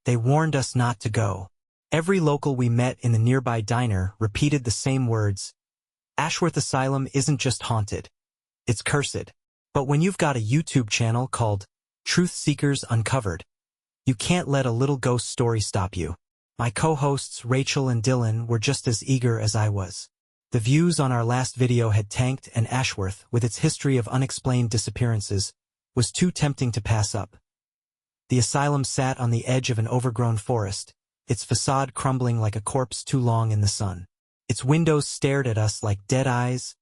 They warned us not to go. Every local we met in the nearby diner repeated the same words. Ashworth Asylum isn't just haunted. It's cursed. But when you've got a YouTube channel called Truth Seekers Uncovered, you can't let a little ghost story stop you. My co-hosts Rachel and Dylan were just as eager as I was. The views on our last video had tanked, and Ashworth, with its history of unexplained disappearances, was too tempting to pass up. The asylum sat on the edge of an overgrown forest, its facade crumbling like a corpse too long in the sun. Its windows stared at us like dead eyes,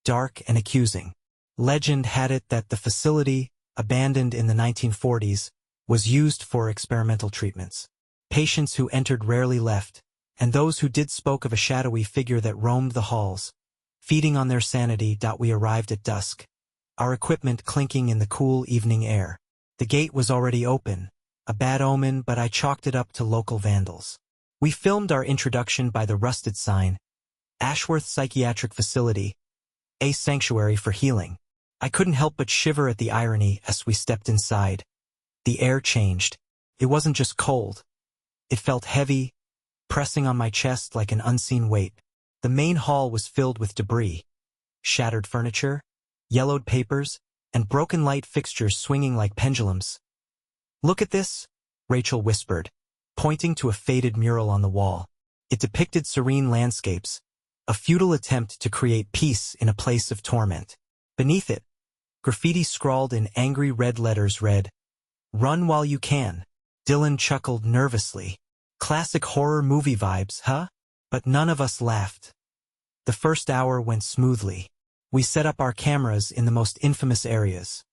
dark and accusing. Legend had it that the facility, abandoned in the 1940s, was used for experimental treatments. Patients who entered rarely left, and those who did spoke of a shadowy figure that roamed the halls. Feeding on their sanity, we arrived at dusk, our equipment clinking in the cool evening air. The gate was already open, a bad omen, but I chalked it up to local vandals. We filmed our introduction by the rusted sign, Ashworth Psychiatric Facility, a sanctuary for healing. I couldn't help but shiver at the irony as we stepped inside. The air changed. It wasn't just cold. It felt heavy, pressing on my chest like an unseen weight. The main hall was filled with debris, shattered furniture, yellowed papers, and broken light fixtures swinging like pendulums. "Look at this," Rachel whispered, pointing to a faded mural on the wall. It depicted serene landscapes, a futile attempt to create peace in a place of torment. Beneath it, graffiti scrawled in angry red letters read, "Run while you can." Dylan chuckled nervously. Classic horror movie vibes, huh? But none of us laughed. The first hour went smoothly. We set up our cameras in the most infamous areas: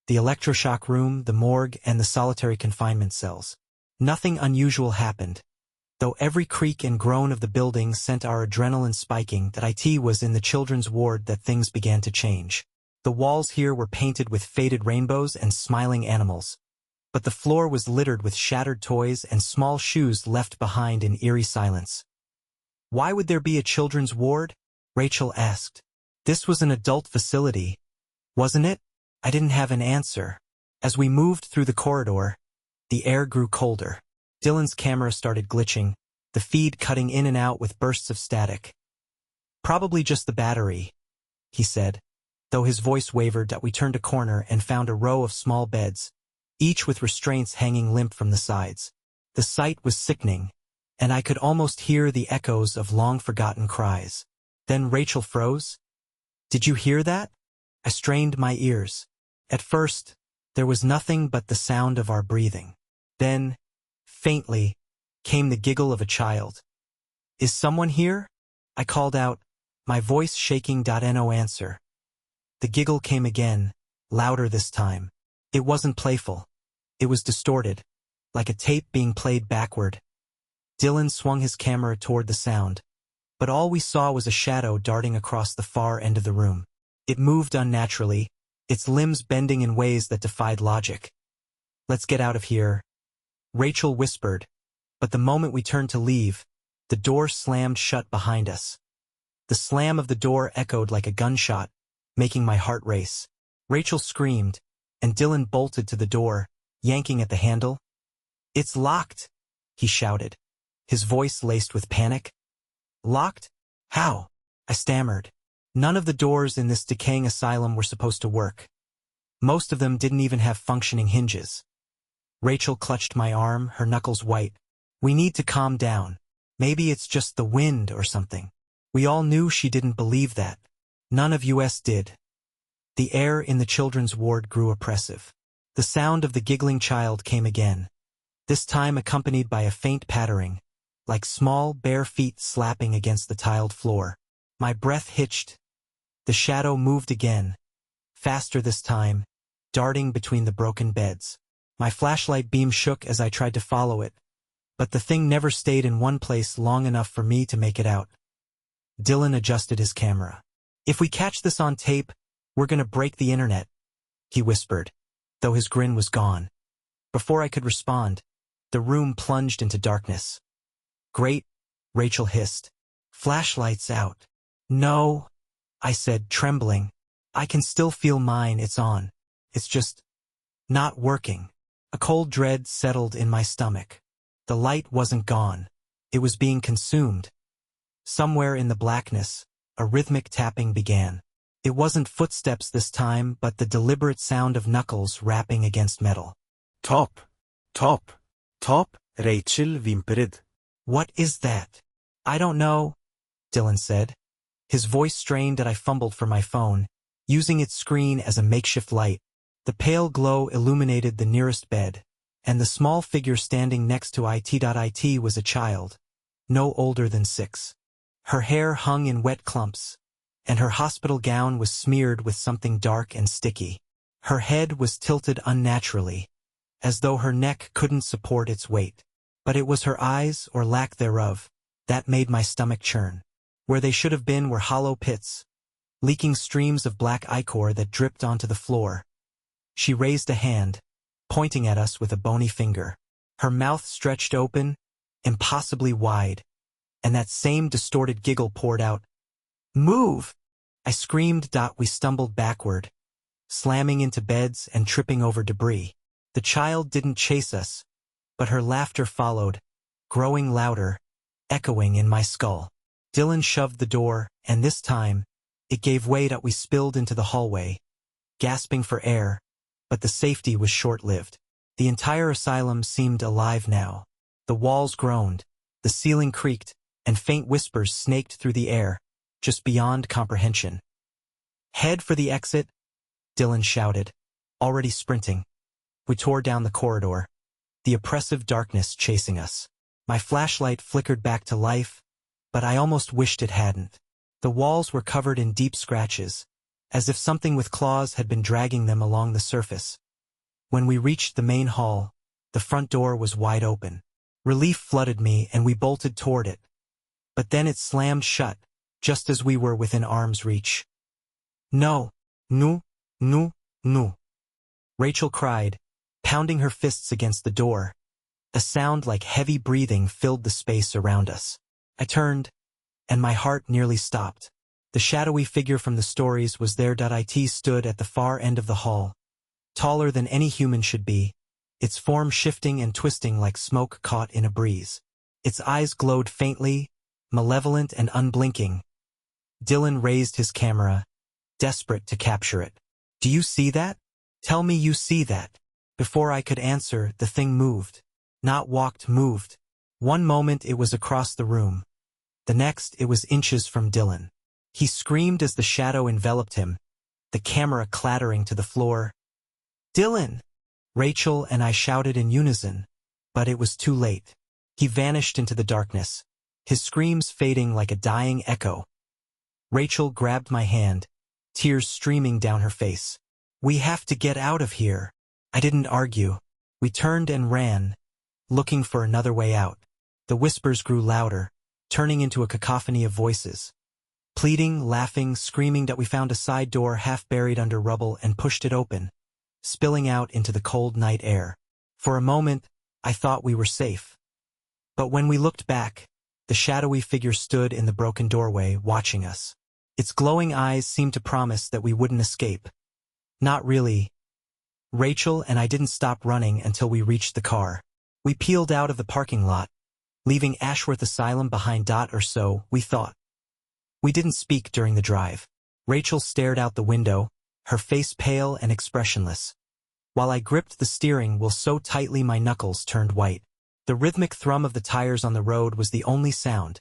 the electroshock room, the morgue, and the solitary confinement cells. Nothing unusual happened, though every creak and groan of the building sent our adrenaline spiking. That it was in the children's ward that things began to change. The walls here were painted with faded rainbows and smiling animals, but the floor was littered with shattered toys and small shoes left behind in eerie silence. "Why would there be a children's ward?" Rachel asked. "This was an adult facility, wasn't it?" I didn't have an answer. As we moved through the corridor, the air grew colder. Dylan's camera started glitching, the feed cutting in and out with bursts of static. "Probably just the battery," he said. Though his voice wavered, we turned a corner and found a row of small beds, each with restraints hanging limp from the sides. The sight was sickening, and I could almost hear the echoes of long-forgotten cries. Then Rachel froze. "Did you hear that?" I strained my ears. At first, there was nothing but the sound of our breathing. Then, faintly, came the giggle of a child. "Is someone here?" I called out, my voice shaking. No answer. The giggle came again, louder this time. It wasn't playful. It was distorted, like a tape being played backward. Dylan swung his camera toward the sound, but all we saw was a shadow darting across the far end of the room. It moved unnaturally, its limbs bending in ways that defied logic. "Let's get out of here," Rachel whispered, but the moment we turned to leave, the door slammed shut behind us. The slam of the door echoed like a gunshot, making my heart race. Rachel screamed, and Dylan bolted to the door, yanking at the handle. "It's locked," he shouted, his voice laced with panic. "Locked? How?" I stammered. None of the doors in this decaying asylum were supposed to work. Most of them didn't even have functioning hinges. Rachel clutched my arm, her knuckles white. "We need to calm down. Maybe it's just the wind or something." We all knew she didn't believe that. None of us did. The air in the children's ward grew oppressive. The sound of the giggling child came again, this time accompanied by a faint pattering, like small, bare feet slapping against the tiled floor. My breath hitched. The shadow moved again, faster this time, darting between the broken beds. My flashlight beam shook as I tried to follow it, but the thing never stayed in one place long enough for me to make it out. Dylan adjusted his camera. "If we catch this on tape, we're gonna break the internet," he whispered, though his grin was gone. Before I could respond, the room plunged into darkness. "Great," Rachel hissed. "Flashlights out." "No," I said, trembling. "I can still feel mine, it's on. It's just not working." A cold dread settled in my stomach. The light wasn't gone. It was being consumed. Somewhere in the blackness, a rhythmic tapping began. It wasn't footsteps this time, but the deliberate sound of knuckles rapping against metal. Top, top, top, Rachel whimpered. What is that? I don't know, Dylan said. His voice strained and I fumbled for my phone, using its screen as a makeshift light. The pale glow illuminated the nearest bed, and the small figure standing next to it was a child, no older than 6. Her hair hung in wet clumps, and her hospital gown was smeared with something dark and sticky. Her head was tilted unnaturally, as though her neck couldn't support its weight. But it was her eyes, or lack thereof, that made my stomach churn. Where they should have been were hollow pits, leaking streams of black ichor that dripped onto the floor. She raised a hand, pointing at us with a bony finger. Her mouth stretched open, impossibly wide, and that same distorted giggle poured out. Move! I screamed. We stumbled backward, slamming into beds and tripping over debris. The child didn't chase us, but her laughter followed, growing louder, echoing in my skull. Dylan shoved the door, and this time, it gave way. We spilled into the hallway, gasping for air, but the safety was short-lived. The entire asylum seemed alive now. The walls groaned, the ceiling creaked, and faint whispers snaked through the air, just beyond comprehension. Head for the exit, Dylan shouted, already sprinting. We tore down the corridor, the oppressive darkness chasing us. My flashlight flickered back to life, but I almost wished it hadn't. The walls were covered in deep scratches, as if something with claws had been dragging them along the surface. When we reached the main hall, the front door was wide open. Relief flooded me and we bolted toward it. But then it slammed shut, just as we were within arm's reach. No, no, no, no, Rachel cried, pounding her fists against the door. A sound like heavy breathing filled the space around us. I turned, and my heart nearly stopped. The shadowy figure from the stories was there. It stood at the far end of the hall, taller than any human should be, its form shifting and twisting like smoke caught in a breeze. Its eyes glowed faintly, malevolent and unblinking. Dylan raised his camera, desperate to capture it. Do you see that? Tell me you see that. Before I could answer, the thing moved. Not walked, moved. One moment it was across the room. The next it was inches from Dylan. He screamed as the shadow enveloped him, the camera clattering to the floor. Dylan! Rachel and I shouted in unison, but it was too late. He vanished into the darkness, his screams fading like a dying echo. Rachel grabbed my hand, tears streaming down her face. We have to get out of here. I didn't argue. We turned and ran, looking for another way out. The whispers grew louder, turning into a cacophony of voices. Pleading, laughing, screaming. We found a side door half buried under rubble and pushed it open, spilling out into the cold night air. For a moment, I thought we were safe. But when we looked back, the shadowy figure stood in the broken doorway, watching us. Its glowing eyes seemed to promise that we wouldn't escape. Not really. Rachel and I didn't stop running until we reached the car. We peeled out of the parking lot, leaving Ashworth Asylum behind. Or so we thought. We didn't speak during the drive. Rachel stared out the window, her face pale and expressionless, while I gripped the steering wheel so tightly my knuckles turned white. The rhythmic thrum of the tires on the road was the only sound,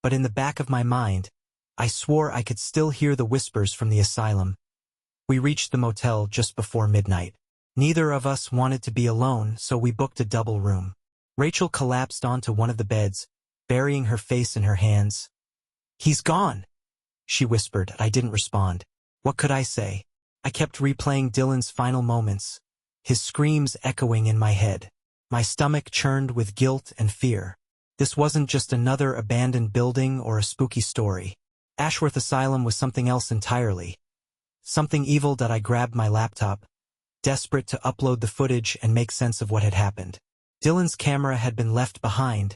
but in the back of my mind, I swore I could still hear the whispers from the asylum. We reached the motel just before midnight. Neither of us wanted to be alone, so we booked a double room. Rachel collapsed onto one of the beds, burying her face in her hands. He's gone, she whispered. I didn't respond. What could I say? I kept replaying Dylan's final moments, his screams echoing in my head. My stomach churned with guilt and fear. This wasn't just another abandoned building or a spooky story. Ashworth Asylum was something else entirely. Something evil. I grabbed my laptop, desperate to upload the footage and make sense of what had happened. Dylan's camera had been left behind,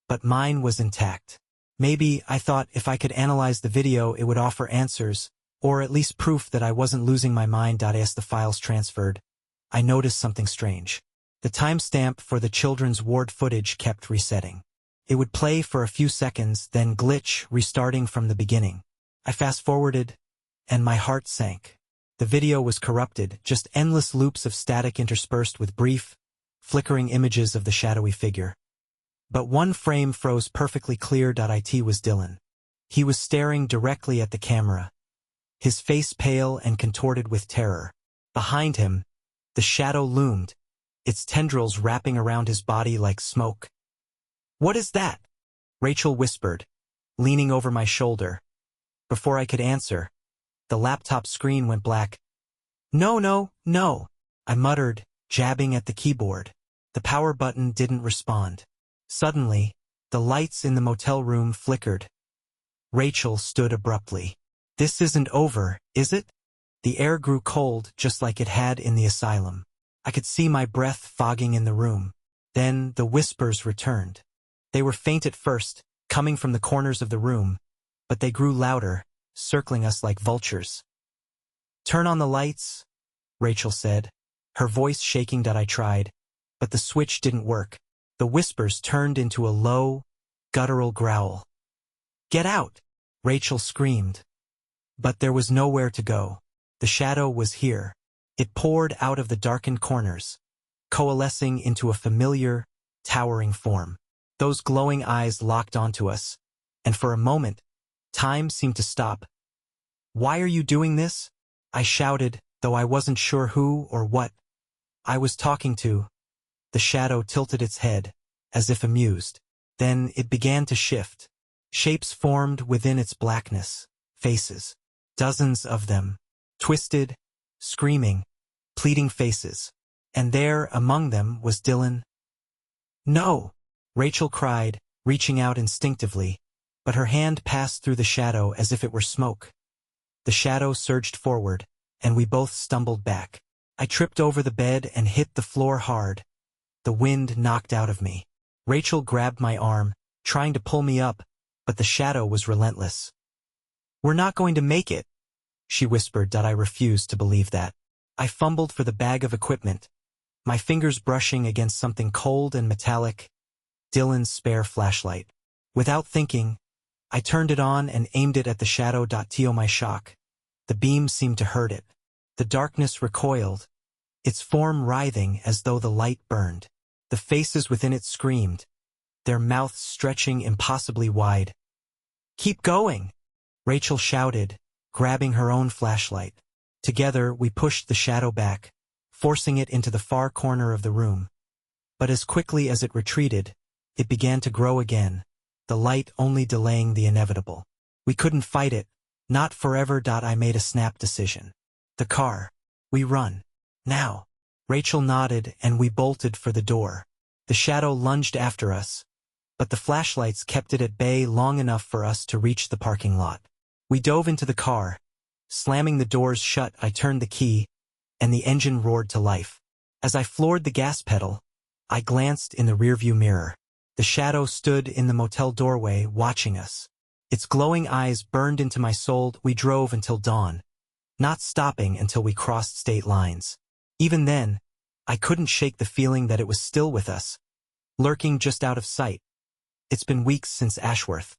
but mine was intact. Maybe, I thought, if I could analyze the video it would offer answers, or at least proof that I wasn't losing my mind. As the files transferred, I noticed something strange. The timestamp for the children's ward footage kept resetting. It would play for a few seconds, then glitch, restarting from the beginning. I fast-forwarded, and my heart sank. The video was corrupted, just endless loops of static interspersed with brief, flickering images of the shadowy figure. But one frame froze perfectly clear. It was Dylan. He was staring directly at the camera, his face pale and contorted with terror. Behind him, the shadow loomed, its tendrils wrapping around his body like smoke. "What is that?" Rachel whispered, leaning over my shoulder. Before I could answer, the laptop screen went black. "No, no, no," I muttered, jabbing at the keyboard. The power button didn't respond. Suddenly, the lights in the motel room flickered. Rachel stood abruptly. "This isn't over, is it?" The air grew cold, just like it had in the asylum. I could see my breath fogging in the room. Then the whispers returned. They were faint at first, coming from the corners of the room, but they grew louder, circling us like vultures. "Turn on the lights," Rachel said, her voice shaking. I tried, but the switch didn't work. The whispers turned into a low, guttural growl. "Get out!" Rachel screamed. But there was nowhere to go. The shadow was here. It poured out of the darkened corners, coalescing into a familiar, towering form. Those glowing eyes locked onto us, and for a moment, time seemed to stop. "Why are you doing this?" I shouted, though I wasn't sure who or what I was talking to. The shadow tilted its head, as if amused. Then it began to shift. Shapes formed within its blackness, faces, dozens of them, twisted, screaming, pleading faces. And there, among them, was Dylan. "No!" Rachel cried, reaching out instinctively, but her hand passed through the shadow as if it were smoke. The shadow surged forward, and we both stumbled back. I tripped over the bed and hit the floor hard. The wind knocked out of me. Rachel grabbed my arm, trying to pull me up, but the shadow was relentless. "We're not going to make it," she whispered. I refused to believe that. I fumbled for the bag of equipment, my fingers brushing against something cold and metallic, Dylan's spare flashlight. Without thinking, I turned it on and aimed it at the shadow. To my shock, the beam seemed to hurt it. The darkness recoiled, its form writhing as though the light burned. The faces within it screamed, their mouths stretching impossibly wide. "Keep going!" Rachel shouted, grabbing her own flashlight. Together, we pushed the shadow back, forcing it into the far corner of the room. But as quickly as it retreated, it began to grow again, the light only delaying the inevitable. We couldn't fight it, not forever. I made a snap decision. "The car. We run. Now." Rachel nodded, and we bolted for the door. The shadow lunged after us, but the flashlights kept it at bay long enough for us to reach the parking lot. We dove into the car. Slamming the doors shut, I turned the key, and the engine roared to life. As I floored the gas pedal, I glanced in the rearview mirror. The shadow stood in the motel doorway, watching us. Its glowing eyes burned into my soul. We drove until dawn, not stopping until we crossed state lines. Even then, I couldn't shake the feeling that it was still with us, lurking just out of sight. It's been weeks since Ashworth,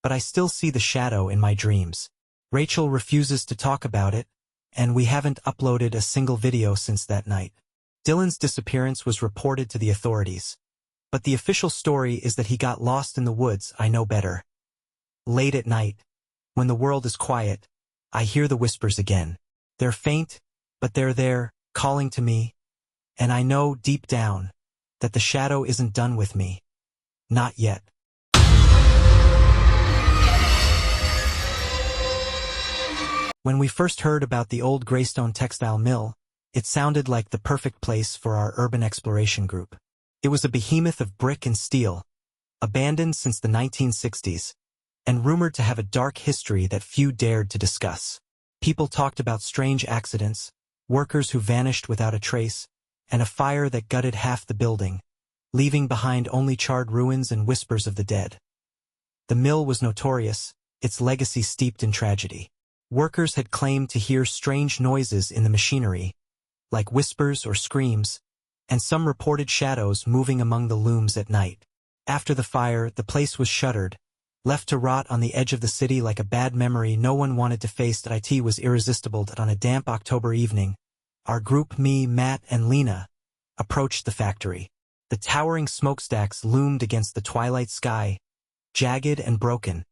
but I still see the shadow in my dreams. Rachel refuses to talk about it, and we haven't uploaded a single video since that night. Dylan's disappearance was reported to the authorities, but the official story is that he got lost in the woods. I know better. Late at night, when the world is quiet, I hear the whispers again. They're faint, but they're there, calling to me, and I know deep down that the shadow isn't done with me. Not yet. When we first heard about the old Greystone textile mill, it sounded like the perfect place for our urban exploration group. It was a behemoth of brick and steel, abandoned since the 1960s, and rumored to have a dark history that few dared to discuss. People talked about strange accidents, workers who vanished without a trace, and a fire that gutted half the building, leaving behind only charred ruins and whispers of the dead. The mill was notorious, its legacy steeped in tragedy. Workers had claimed to hear strange noises in the machinery, like whispers or screams, and some reported shadows moving among the looms at night. After the fire, the place was shuttered, left to rot on the edge of the city like a bad memory no one wanted to face. That it was irresistible that on a damp October evening, our group, me, Matt, and Lena, approached the factory. The towering smokestacks loomed against the twilight sky, jagged and broken,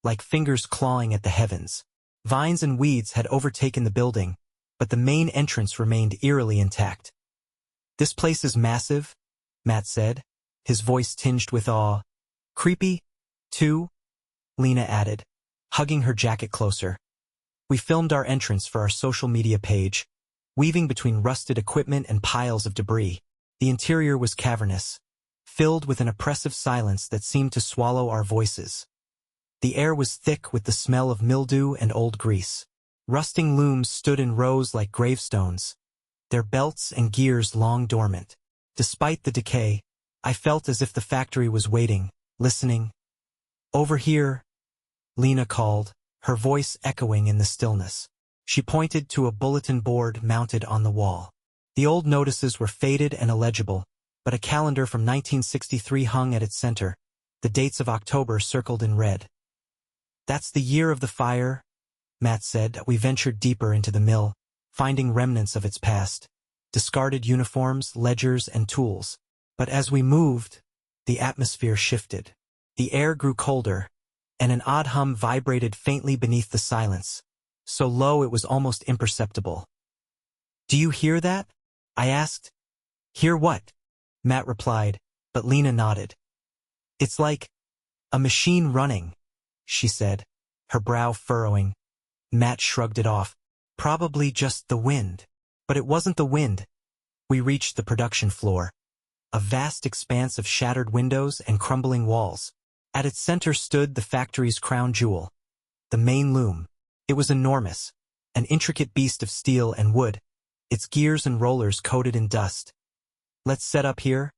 like fingers clawing at the heavens. Vines and weeds had overtaken the building, but the main entrance remained eerily intact. "This place is massive," Matt said, his voice tinged with awe. "Creepy, too," Lena added, hugging her jacket closer. We filmed our entrance for our social media page, weaving between rusted equipment and piles of debris. The interior was cavernous, filled with an oppressive silence that seemed to swallow our voices. The air was thick with the smell of mildew and old grease. Rusting looms stood in rows like gravestones, their belts and gears long dormant. Despite the decay, I felt as if the factory was waiting, listening. "Over here," Lena called, her voice echoing in the stillness. She pointed to a bulletin board mounted on the wall. The old notices were faded and illegible, but a calendar from 1963 hung at its center, the dates of October circled in red. "That's the year of the fire," Matt said. We ventured deeper into the mill, finding remnants of its past, discarded uniforms, ledgers, and tools. But as we moved, the atmosphere shifted. The air grew colder, and an odd hum vibrated faintly beneath the silence, so low it was almost imperceptible. "Do you hear that?" I asked. "Hear what?" Matt replied, but Lena nodded. "It's like a machine running," she said, her brow furrowing. Matt shrugged it off. "Probably just the wind." But it wasn't the wind. We reached the production floor, a vast expanse of shattered windows and crumbling walls. At its center stood the factory's crown jewel, the main loom. It was enormous, an intricate beast of steel and wood, its gears and rollers coated in dust. "Let's set up here,"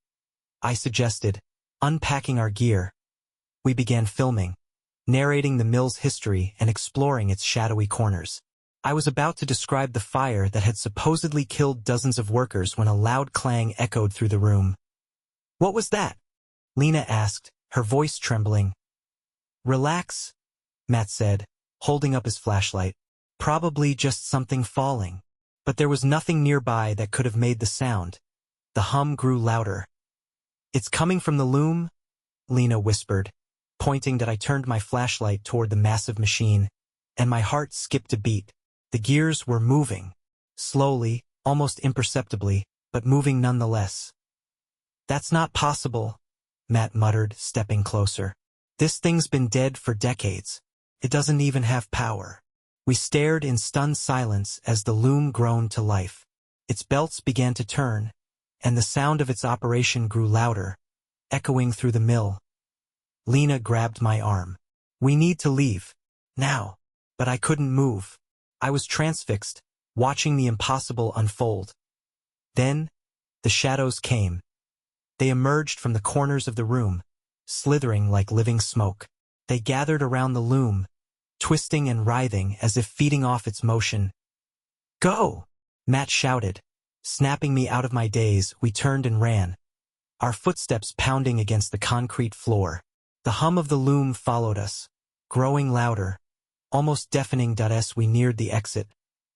I suggested, unpacking our gear. We began filming, narrating the mill's history and exploring its shadowy corners. I was about to describe the fire that had supposedly killed dozens of workers when a loud clang echoed through the room. "What was that?" Lena asked, her voice trembling. "Relax," Matt said, holding up his flashlight. "Probably just something falling." But there was nothing nearby that could have made the sound. The hum grew louder. "It's coming from the loom," Lena whispered, pointing that I turned my flashlight toward the massive machine, and my heart skipped a beat. The gears were moving, slowly, almost imperceptibly, but moving nonetheless. "That's not possible," Matt muttered, stepping closer. "This thing's been dead for decades. It doesn't even have power." We stared in stunned silence as the loom groaned to life. Its belts began to turn, and the sound of its operation grew louder, echoing through the mill. Lena grabbed my arm. "We need to leave. Now." But I couldn't move. I was transfixed, watching the impossible unfold. Then, the shadows came. They emerged from the corners of the room, slithering like living smoke. They gathered around the loom, twisting and writhing as if feeding off its motion. "Go!" Matt shouted. Snapping me out of my daze, we turned and ran, our footsteps pounding against the concrete floor. The hum of the loom followed us, growing louder, almost deafening. As we neared the exit,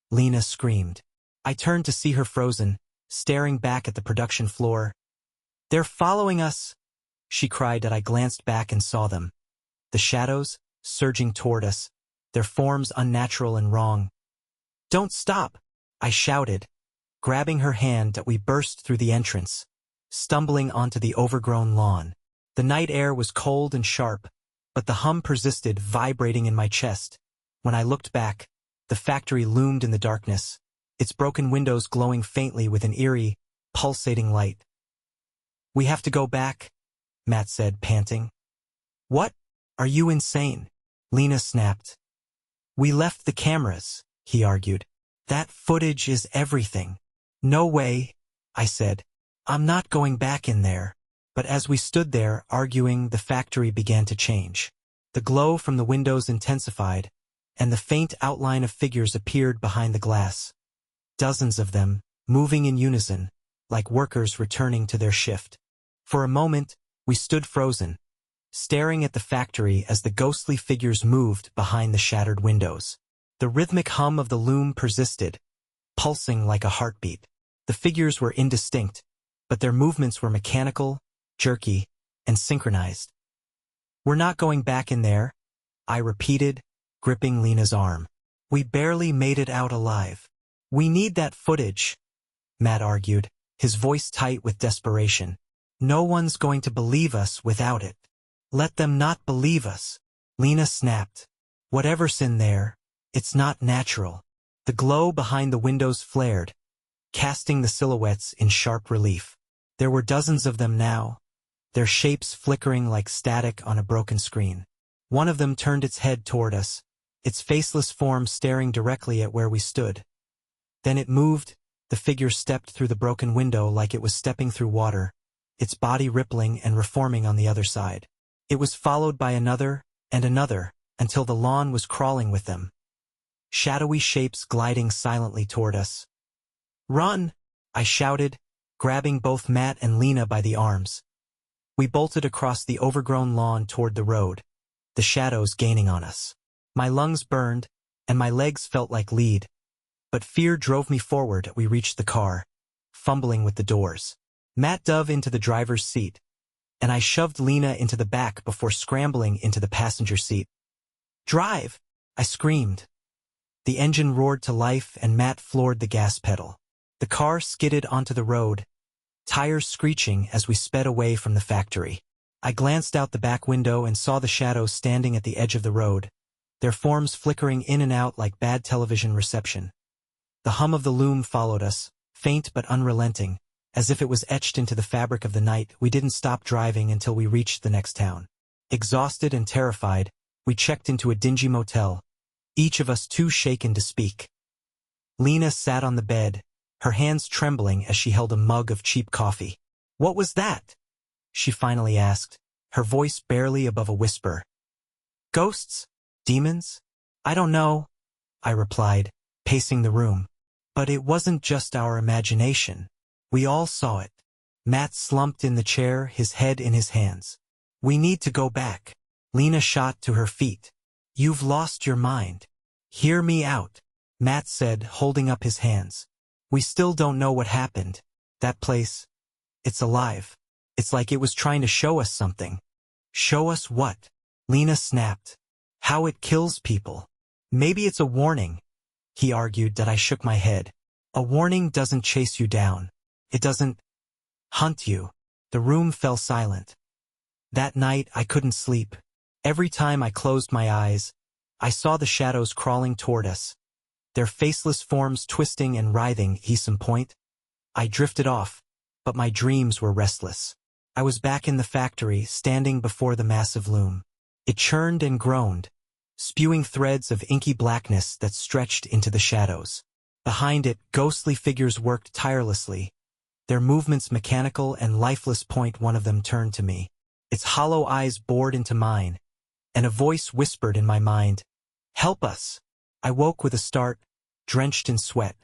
Lena screamed. I turned to see her frozen, staring back at the production floor. "They're following us!" she cried. I glanced back and saw them. The shadows, surging toward us, their forms unnatural and wrong. "Don't stop!" I shouted, grabbing her hand. We burst through the entrance, stumbling onto the overgrown lawn. The night air was cold and sharp, but the hum persisted, vibrating in my chest. When I looked back, the factory loomed in the darkness, its broken windows glowing faintly with an eerie, pulsating light. "We have to go back," Matt said, panting. "What? Are you insane?" Lena snapped. "We left the cameras," he argued. "That footage is everything." "No way," I said. "I'm not going back in there." But as we stood there, arguing, the factory began to change. The glow from the windows intensified, and the faint outline of figures appeared behind the glass. Dozens of them, moving in unison, like workers returning to their shift. For a moment, we stood frozen, staring at the factory as the ghostly figures moved behind the shattered windows. The rhythmic hum of the loom persisted, pulsing like a heartbeat. The figures were indistinct, but their movements were mechanical, jerky, and synchronized. "We're not going back in there," I repeated, gripping Lena's arm. "We barely made it out alive." "We need that footage," Matt argued, his voice tight with desperation. "No one's going to believe us without it." "Let them not believe us," Lena snapped. "Whatever's in there, it's not natural." The glow behind the windows flared, casting the silhouettes in sharp relief. There were dozens of them now, their shapes flickering like static on a broken screen. One of them turned its head toward us, its faceless form staring directly at where we stood. Then it moved, the figure stepped through the broken window like it was stepping through water, its body rippling and reforming on the other side. It was followed by another, and another, until the lawn was crawling with them. Shadowy shapes gliding silently toward us. "Run!" I shouted, grabbing both Matt and Lena by the arms. We bolted across the overgrown lawn toward the road, the shadows gaining on us. My lungs burned, and my legs felt like lead, but fear drove me forward. We reached the car, fumbling with the doors. Matt dove into the driver's seat, and I shoved Lena into the back before scrambling into the passenger seat. "Drive!" I screamed. The engine roared to life and Matt floored the gas pedal. The car skidded onto the road, tires screeching as we sped away from the factory. I glanced out the back window and saw the shadows standing at the edge of the road, their forms flickering in and out like bad television reception. The hum of the loom followed us, faint but unrelenting, as if it was etched into the fabric of the night. We didn't stop driving until we reached the next town. Exhausted and terrified, we checked into a dingy motel, each of us too shaken to speak. Lena sat on the bed, her hands trembling as she held a mug of cheap coffee. "What was that?" she finally asked, her voice barely above a whisper. "Ghosts? Demons? I don't know," I replied, pacing the room. "But it wasn't just our imagination. We all saw it." Matt slumped in the chair, his head in his hands. "We need to go back." Lena shot to her feet. "You've lost your mind. Hear me out," Matt said, holding up his hands. "We still don't know what happened. That place, it's alive. It's like it was trying to show us something." "Show us what?" Lena snapped. "How it kills people." "Maybe it's a warning," he argued. That I shook my head. "A warning doesn't chase you down. It doesn't hunt you." The room fell silent. That night I couldn't sleep. Every time I closed my eyes, I saw the shadows crawling toward us, their faceless forms twisting and writhing. Some point, I drifted off, but my dreams were restless. I was back in the factory, standing before the massive loom. It churned and groaned, spewing threads of inky blackness that stretched into the shadows. Behind it, ghostly figures worked tirelessly, their movements mechanical and lifeless. One of them turned to me, its hollow eyes bored into mine, and a voice whispered in my mind, "Help us." I woke with a start, drenched in sweat.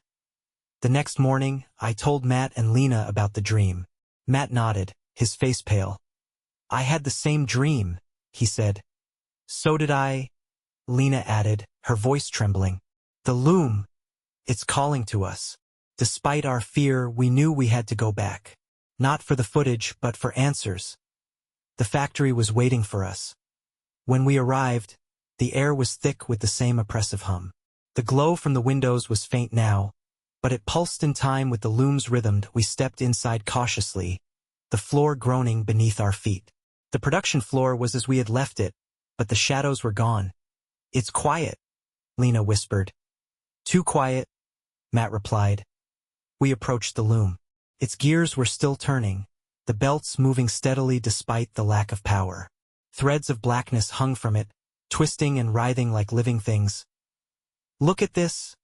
The next morning, I told Matt and Lena about the dream. Matt nodded, his face pale. "I had the same dream," he said. "So did I," Lena added, her voice trembling. "The loom, it's calling to us." Despite our fear, we knew we had to go back. Not for the footage, but for answers. The factory was waiting for us. When we arrived, the air was thick with the same oppressive hum. The glow from the windows was faint now, but it pulsed in time with the loom's rhythm. We stepped inside cautiously, the floor groaning beneath our feet. The production floor was as we had left it, but the shadows were gone. "It's quiet," Lena whispered. "Too quiet," Matt replied. We approached the loom. Its gears were still turning, the belts moving steadily despite the lack of power. Threads of blackness hung from it, twisting and writhing like living things. "Look at this,"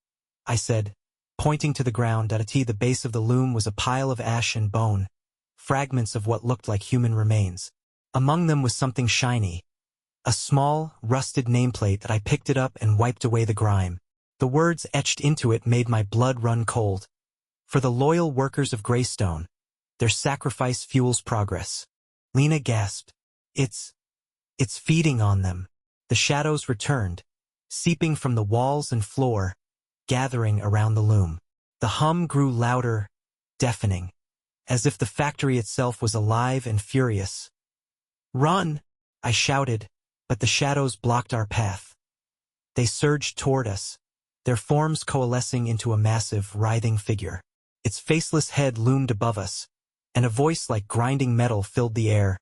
I said, pointing to the ground. At the base of the loom was a pile of ash and bone, fragments of what looked like human remains. Among them was something shiny, a small, rusted nameplate. That I picked it up and wiped away the grime. The words etched into it made my blood run cold. For the loyal workers of Greystone, their sacrifice fuels progress. Lena gasped. It's feeding on them. The shadows returned, seeping from the walls and floor, gathering around the loom. The hum grew louder, deafening, as if the factory itself was alive and furious. "Run!" I shouted, but the shadows blocked our path. They surged toward us, their forms coalescing into a massive, writhing figure. Its faceless head loomed above us, and a voice like grinding metal filled the air.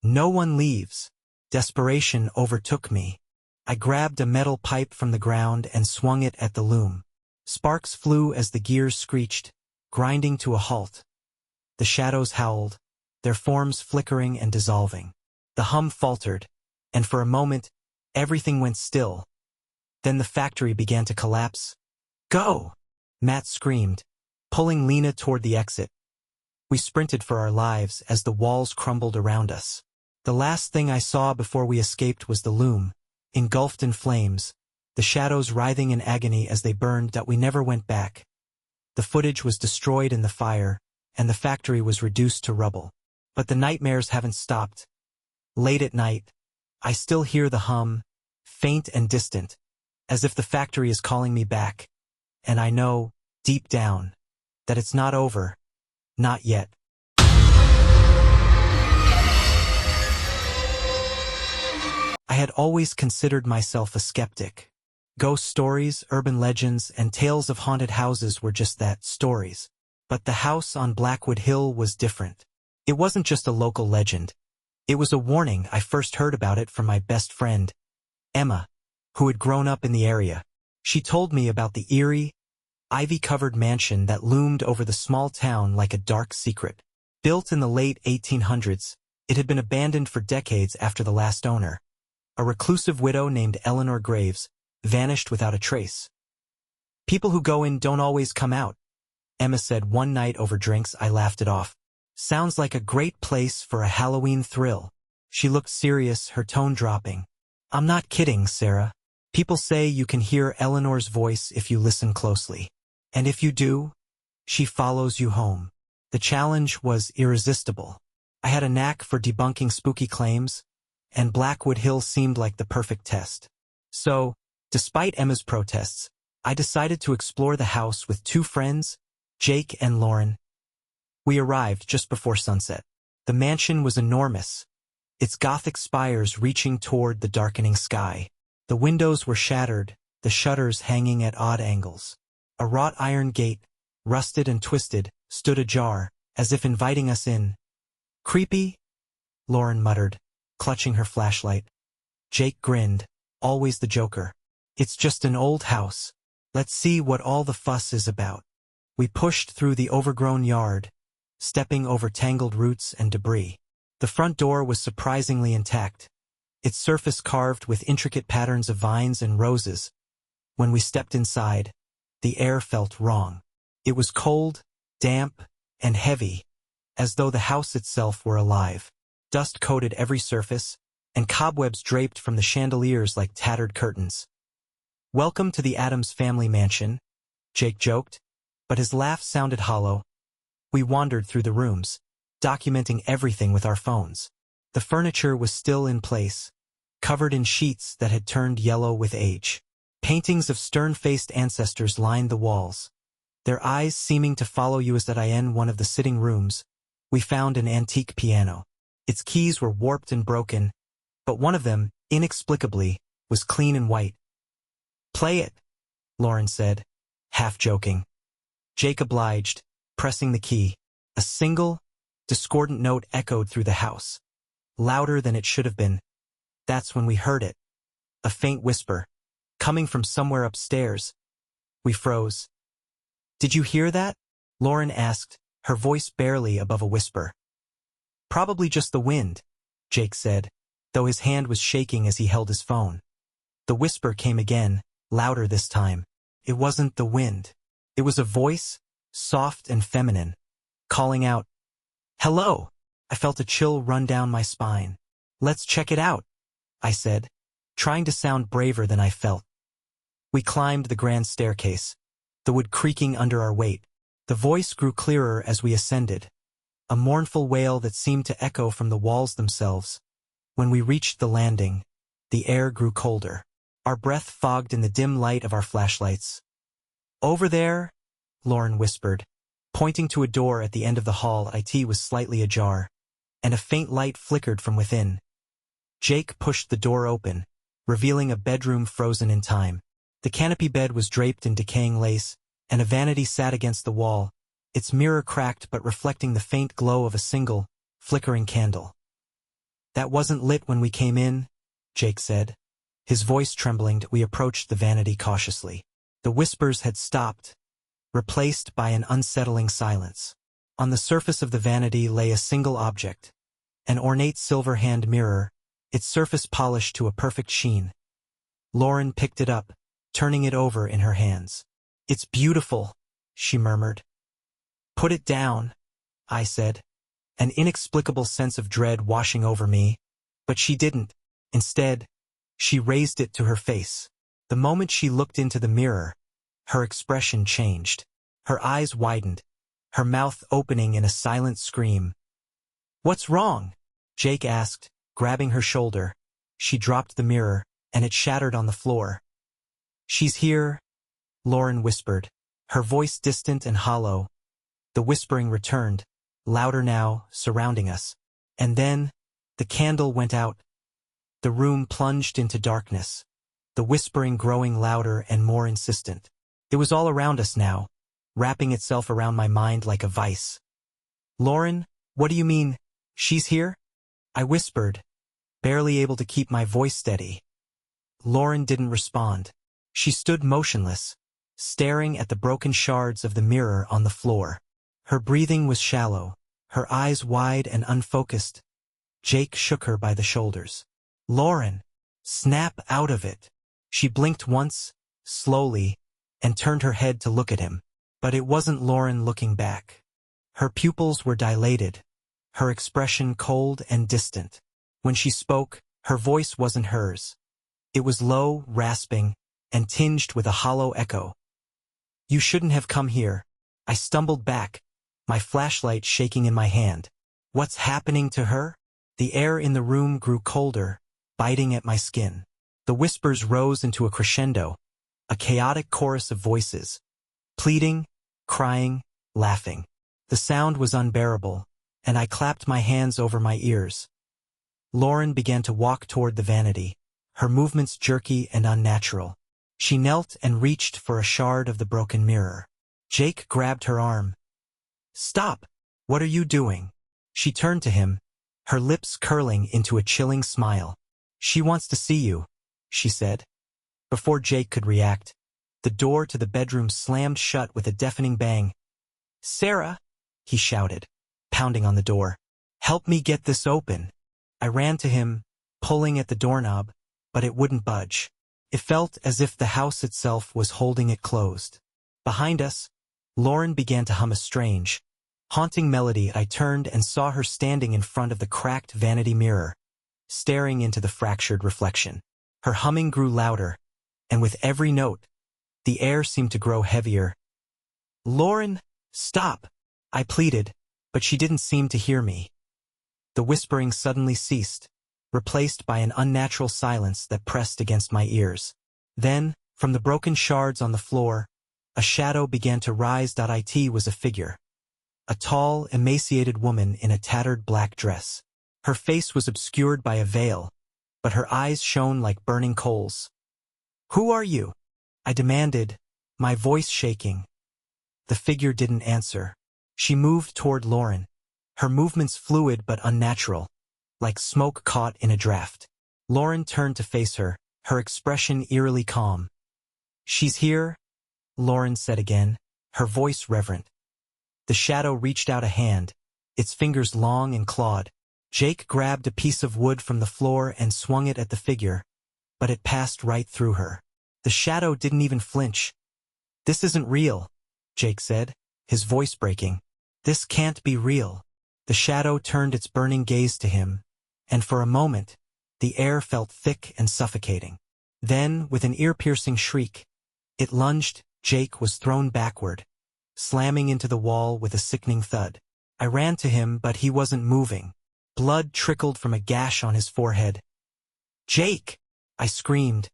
"No one leaves." Desperation overtook me. I grabbed a metal pipe from the ground and swung it at the loom. Sparks flew as the gears screeched, grinding to a halt. The shadows howled, their forms flickering and dissolving. The hum faltered, and for a moment, everything went still. Then the factory began to collapse. "Go!" Matt screamed, pulling Lena toward the exit. We sprinted for our lives as the walls crumbled around us. The last thing I saw before we escaped was the loom, engulfed in flames, the shadows writhing in agony as they burned that we never went back. The footage was destroyed in the fire, and the factory was reduced to rubble. But the nightmares haven't stopped. Late at night, I still hear the hum, faint and distant, as if the factory is calling me back. And I know, deep down, that it's not over. Not yet. I had always considered myself a skeptic. Ghost stories, urban legends, and tales of haunted houses were just that, stories. But the house on Blackwood Hill was different. It wasn't just a local legend. It was a warning. I first heard about it from my best friend, Emma, who had grown up in the area. She told me about the eerie, ivy-covered mansion that loomed over the small town like a dark secret. Built in the late 1800s, it had been abandoned for decades after the last owner, a reclusive widow named Eleanor Graves, vanished without a trace. "People who go in don't always come out," Emma said one night over drinks. I laughed it off. "Sounds like a great place for a Halloween thrill." She looked serious, her tone dropping. "I'm not kidding, Sarah. People say you can hear Eleanor's voice if you listen closely. And if you do, she follows you home." The challenge was irresistible. I had a knack for debunking spooky claims, and Blackwood Hill seemed like the perfect test. So, despite Emma's protests, I decided to explore the house with two friends, Jake and Lauren. We arrived just before sunset. The mansion was enormous, its Gothic spires reaching toward the darkening sky. The windows were shattered, the shutters hanging at odd angles. A wrought iron gate, rusted and twisted, stood ajar, as if inviting us in. "Creepy?" Lauren muttered, clutching her flashlight. Jake grinned, always the joker. "It's just an old house. Let's see what all the fuss is about." We pushed through the overgrown yard, stepping over tangled roots and debris. The front door was surprisingly intact, its surface carved with intricate patterns of vines and roses. When we stepped inside, the air felt wrong. It was cold, damp, and heavy, as though the house itself were alive. Dust coated every surface, and cobwebs draped from the chandeliers like tattered curtains. "Welcome to the Addams family mansion," Jake joked, but his laugh sounded hollow. We wandered through the rooms, documenting everything with our phones. The furniture was still in place, covered in sheets that had turned yellow with age. Paintings of stern-faced ancestors lined the walls, their eyes seeming to follow you. As in one of the sitting rooms, we found an antique piano. Its keys were warped and broken, but one of them, inexplicably, was clean and white. "Play it," Lauren said, half joking. Jake obliged, pressing the key. A single, discordant note echoed through the house, louder than it should have been. That's when we heard it. A faint whisper, coming from somewhere upstairs. We froze. "Did you hear that?" Lauren asked, her voice barely above a whisper. "Probably just the wind," Jake said, though his hand was shaking as he held his phone. The whisper came again, louder this time. It wasn't the wind. It was a voice, soft and feminine, calling out, "Hello!" I felt a chill run down my spine. "Let's check it out," I said, trying to sound braver than I felt. We climbed the grand staircase, the wood creaking under our weight. The voice grew clearer as we ascended, a mournful wail that seemed to echo from the walls themselves. When we reached the landing, the air grew colder. Our breath fogged in the dim light of our flashlights. "Over there," Lauren whispered, pointing to a door at the end of the hall. It was slightly ajar, and a faint light flickered from within. Jake pushed the door open, revealing a bedroom frozen in time. The canopy bed was draped in decaying lace, and a vanity sat against the wall, its mirror cracked but reflecting the faint glow of a single, flickering candle. "That wasn't lit when we came in," Jake said. His voice trembling. We approached the vanity cautiously. The whispers had stopped, replaced by an unsettling silence. On the surface of the vanity lay a single object, an ornate silver hand mirror, its surface polished to a perfect sheen. Lauren picked it up, turning it over in her hands. "It's beautiful," she murmured. "Put it down," I said, an inexplicable sense of dread washing over me, but she didn't. Instead, she raised it to her face. The moment she looked into the mirror, her expression changed. Her eyes widened, her mouth opening in a silent scream. "What's wrong?" Jake asked, grabbing her shoulder. She dropped the mirror, and it shattered on the floor. "She's here," Lauren whispered, her voice distant and hollow. The whispering returned, louder now, surrounding us. And then, the candle went out. The room plunged into darkness, the whispering growing louder and more insistent. It was all around us now, wrapping itself around my mind like a vice. "Lauren, what do you mean, she's here?" I whispered, barely able to keep my voice steady. Lauren didn't respond. She stood motionless, staring at the broken shards of the mirror on the floor. Her breathing was shallow, her eyes wide and unfocused. Jake shook her by the shoulders. "Lauren, snap out of it." She blinked once, slowly, and turned her head to look at him. But it wasn't Lauren looking back. Her pupils were dilated, her expression cold and distant. When she spoke, her voice wasn't hers. It was low, rasping, and tinged with a hollow echo. "You shouldn't have come here." I stumbled back, my flashlight shaking in my hand. What's happening to her? The air in the room grew colder, biting at my skin. The whispers rose into a crescendo, a chaotic chorus of voices, pleading, crying, laughing. The sound was unbearable, and I clapped my hands over my ears. Lauren began to walk toward the vanity, her movements jerky and unnatural. She knelt and reached for a shard of the broken mirror. Jake grabbed her arm. "Stop! What are you doing?" She turned to him, her lips curling into a chilling smile. "She wants to see you," she said. Before Jake could react, the door to the bedroom slammed shut with a deafening bang. "Sarah!" he shouted, pounding on the door. "Help me get this open." I ran to him, pulling at the doorknob, but it wouldn't budge. It felt as if the house itself was holding it closed. Behind us, Lauren began to hum a strange, haunting melody. I turned and saw her standing in front of the cracked vanity mirror, staring into the fractured reflection. Her humming grew louder, and with every note, the air seemed to grow heavier. "Lauren, stop!" I pleaded, but she didn't seem to hear me. The whispering suddenly ceased, replaced by an unnatural silence that pressed against my ears. Then, from the broken shards on the floor, a shadow began to rise. It was a figure. A tall, emaciated woman in a tattered black dress. Her face was obscured by a veil, but her eyes shone like burning coals. "Who are you?" I demanded, my voice shaking. The figure didn't answer. She moved toward Lauren, her movements fluid but unnatural, like smoke caught in a draft. Lauren turned to face her, her expression eerily calm. "She's here," Lauren said again, her voice reverent. The shadow reached out a hand, its fingers long and clawed. Jake grabbed a piece of wood from the floor and swung it at the figure, but it passed right through her. The shadow didn't even flinch. "This isn't real," Jake said, his voice breaking. "This can't be real." The shadow turned its burning gaze to him, and for a moment, the air felt thick and suffocating. Then, with an ear-piercing shriek, it lunged. Jake was thrown backward, slamming into the wall with a sickening thud. I ran to him, but he wasn't moving. Blood trickled from a gash on his forehead. "Jake!" I screamed,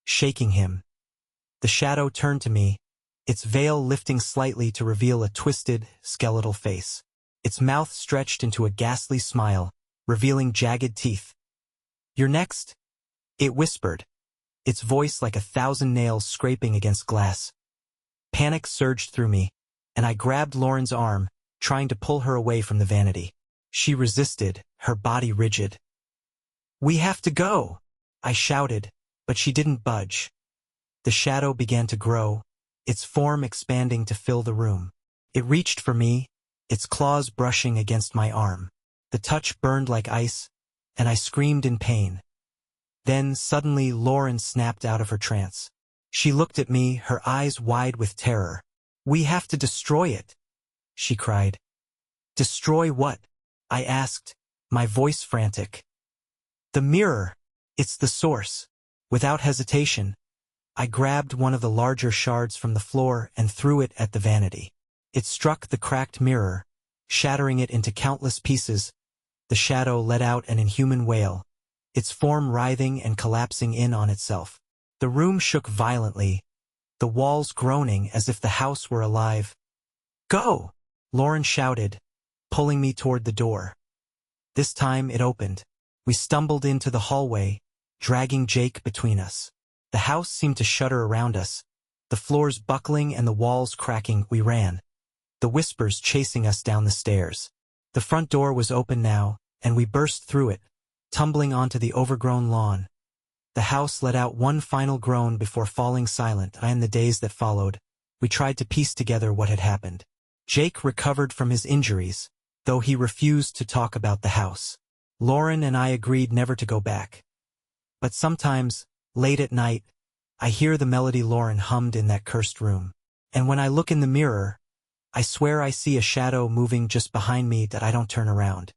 shaking him. The shadow turned to me, its veil lifting slightly to reveal a twisted, skeletal face. Its mouth stretched into a ghastly smile, revealing jagged teeth. "You're next," it whispered, its voice like 1,000 nails scraping against glass. Panic surged through me, and I grabbed Lauren's arm, trying to pull her away from the vanity. She resisted, her body rigid. "We have to go," I shouted, but she didn't budge. The shadow began to grow, its form expanding to fill the room. It reached for me, its claws brushing against my arm. The touch burned like ice, and I screamed in pain. Then, suddenly, Lauren snapped out of her trance. She looked at me, her eyes wide with terror. "We have to destroy it," she cried. "Destroy what?" I asked, my voice frantic. "The mirror. It's the source." Without hesitation, I grabbed one of the larger shards from the floor and threw it at the vanity. It struck the cracked mirror, shattering it into countless pieces. The shadow let out an inhuman wail, its form writhing and collapsing in on itself. The room shook violently, the walls groaning as if the house were alive. "Go!" Lauren shouted, pulling me toward the door. This time it opened. We stumbled into the hallway, dragging Jake between us. The house seemed to shudder around us, the floors buckling and the walls cracking. We ran, the whispers chasing us down the stairs. The front door was open now, and we burst through it, tumbling onto the overgrown lawn. The house let out one final groan before falling silent. In the days that followed, we tried to piece together what had happened. Jake recovered from his injuries, though he refused to talk about the house. Lauren and I agreed never to go back. But sometimes, late at night, I hear the melody Lauren hummed in that cursed room. And when I look in the mirror, I swear I see a shadow moving just behind me that I don't turn around.